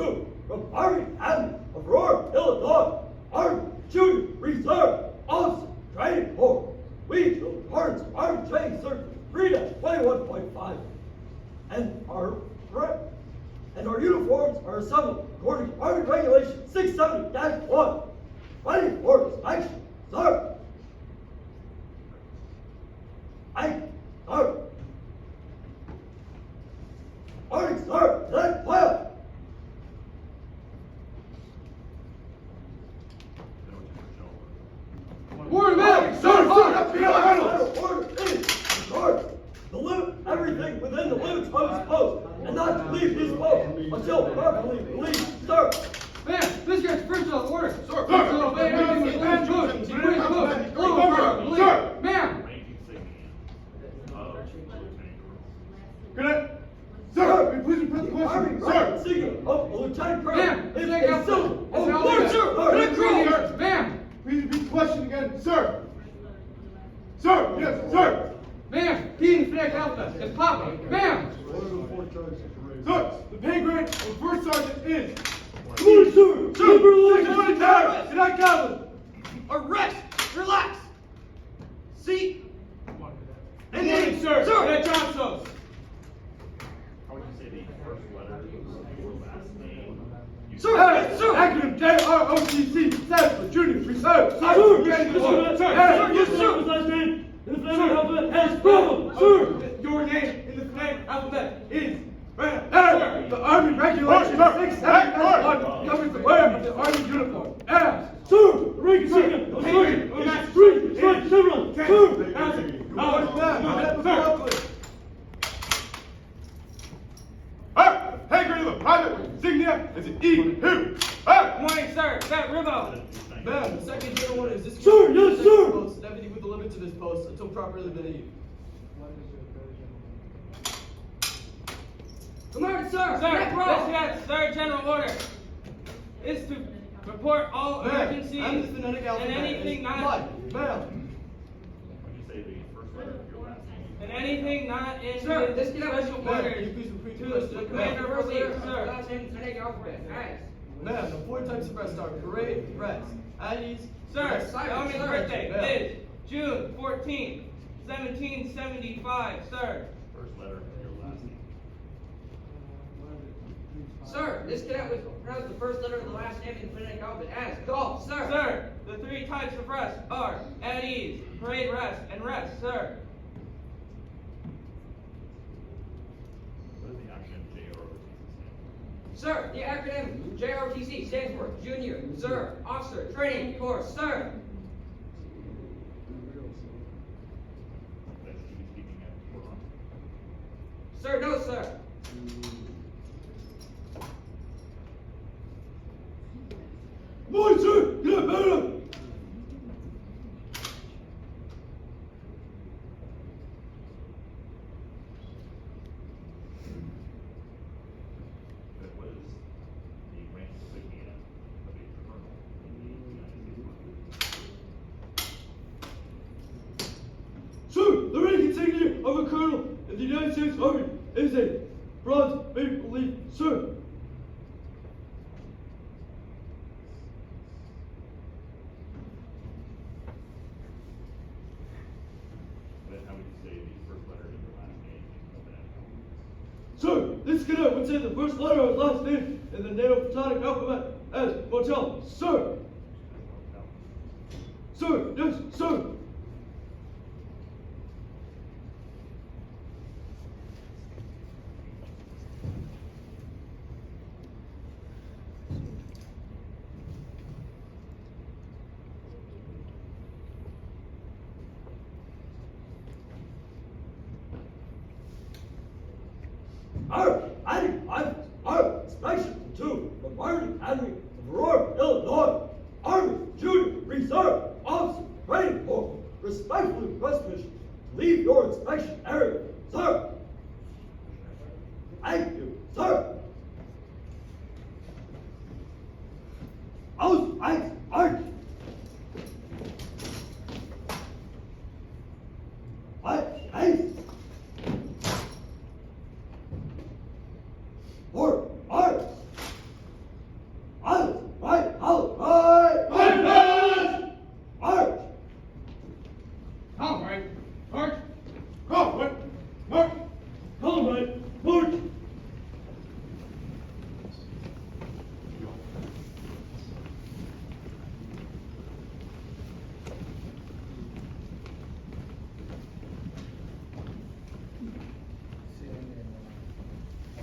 to from Marmion Academy of Aurora, Illinois, Army Junior Reserve Officer Training Corps. We shall return to Army Training Circuit 3-21.5 and our uniforms are assembled according to Army Regulation 670-1. Fighting for action, sir. Sir. Morning, sir. Tonight, fire. Warren, man! Sir! The limit, everything within the limits of his post, and not to leave his post until properly relieved, sir. Man, this guy's first on order. Sir! So obey everything with one foot. He brings foot. Over, Sir! Ma'am! Good night. Sir, please repeat the question. Sir! Senior of Lieutenant Colonel. Ma'am! Is Take out civil. the sir! Ma'am! Please repeat the question again. Sir! Sir! Yes, sir! Ma'am! He in Flannigan Alpha is Papa. Ma'am! Sir, the pay grade of first sergeant is... Come on, sir! Sir! Liberally, Good night, Calvin! Arrest! Relax! See? And then, sir! Sir! Good night, Johnson! How would you say the first letter of your last name? Sir! Hey, Sir! acronym JROTC stands for Junior Reserve. Sir! Yes, sir! Last name in the family alphabet has Bravo, sir! Your name in the Flannigan alphabet is... Hey, the Army Regulation 670-1 governs the wearing of the Army uniform as... Sir! The rank is second of sergeant is 3 strike chevron, sir! Pay grade of the private insignia is an E2. Good morning, sir. That Ribbo. Ma'am, the second general one is this. Sir, yes, sir. Post, deputy with the limit to this post until properly relieved. Good morning, sir. This third general order is to report all emergencies I'm the phonetic alphabet. and anything not Ma'am. How would you say the first letter of your last name? and anything not in Sir, the this cannot special be- Ma'am, can orders you please repeat the to question? the Ma'am. commander of relief, sir. Last name, Flannigan alphabet. Nice. Ma'am, the 4 types of rest are parade, rest, at ease, Sir, rest. Naomi's sir. birthday Ma'am. is June 14th, 1775, sir. First letter of your last name. Sir, this cadet was pronounced the first letter of the last name in the phonetic alphabet as golf, sir. Sir, the 3 types of rest are at ease, parade rest, and rest, sir. What is the acronym JROTC stand Sir, the acronym JROTC stands for Junior Reserve Officer Training Course, sir. for? That should be speaking at Quran. Sir, no, sir. Boy, sir! Get up, man up! What is the rank insignia of a colonel in the United States Army? Sir, the rank insignia of a colonel in the United States Army is a bronze maple leaf, sir. Then how would you say the first letter of your last name in the alphabet? Sir, this cadet would say the first letter of his last name in the Neo-Platonic alphabet as motel, sir. Sir, yes, sir. Our Special Platoon from Marmion Academy of Aurora, Illinois, Army Junior Reserve Officer Training Corps, respectfully request permission to leave your inspection area, sir. Thank you, sir. Aus,